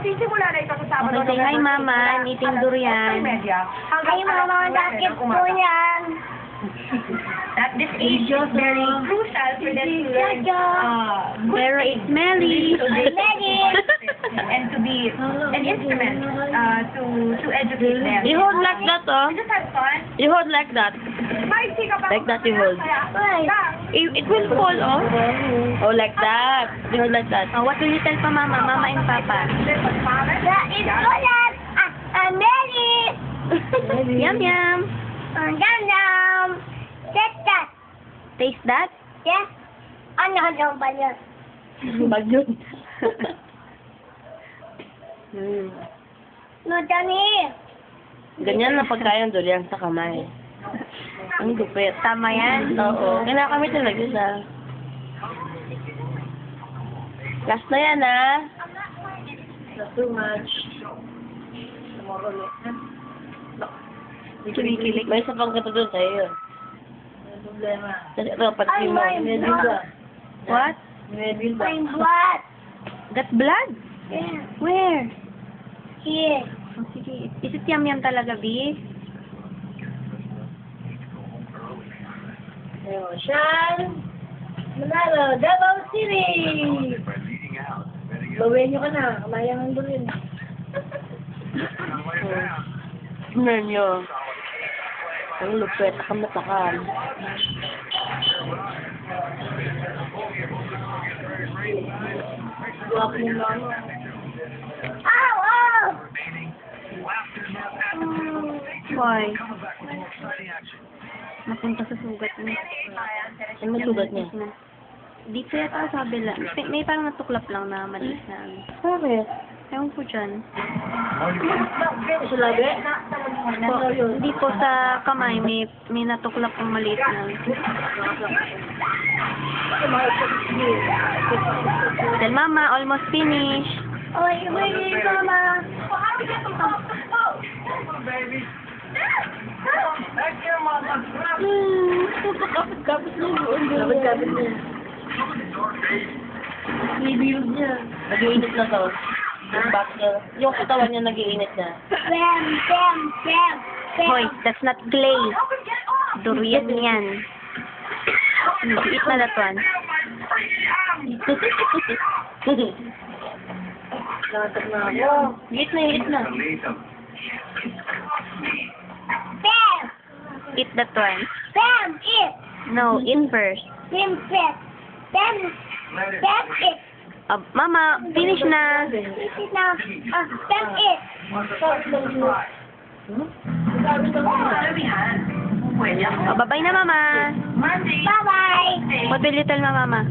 Sisimula na ito sa Sabado. Okay, say hi, Mama. I'm eating durian. Hi, Mama. Bakit po yan? At this age is very crucial for them to learn Pero it's smelly. and to be an instrument to educate them. You hold like that, oh. You just have fun. You hold like that. Like that you hold. It will fall off. Oh, like that. You hold like that. Oh, what will you tell pa Mama? Mama and Papa. That is ulit. Mary. Yum, yum. Yum, yum. Taste that. Taste that? Yes. Ano ba yun? Bagyot. No, Dani. Ganyan na pagkain durian sa kamay. Ang gupit. Tama yan? Oo. Kinakamit talaga siya. Last na yan, ha? Not too much. Tomorrow, Kikilik. May isa pang kato doon sa'yo. may problema. Kasi ito, pati mo. What? I'm blood. Got blood? Yeah. Where? Here. Oh, sige. Is it yum-yum talaga, B? Ayun, Sean! Manalo, Davao City! Bawin nyo ka na, kamayang ang rin. Menyo. Ang lupit. Takam. Guwapo yung mama. Ow! Ow! Why? Napunta sa sugat niya. Ano sugat niya? Dito yata sa kabila. May parang natuklap lang na maliit na. Bakit? Ewan ko dyan. Sa labi? Hindi po sa kamay. May natuklap ang maliit na. Tell Mama, almost finished. Oy, wait, Mama. Kapit na yun. Kapit niya. Nibilog niya. Nag-iinit na to. Yung katawan niya nag-iinit na. Bam, bam, bam, bam. Hoy, that's not clay. Durian yan. Eat na that one. Nakatag na ako. Eat na. Bam, Eat that one. bam, it. No, eat first. Bam, bam, bam, bam, it. Mama, finish na. This is now, bam, it. Bye-bye na, Mama. Bye-bye. What will you tell Mama?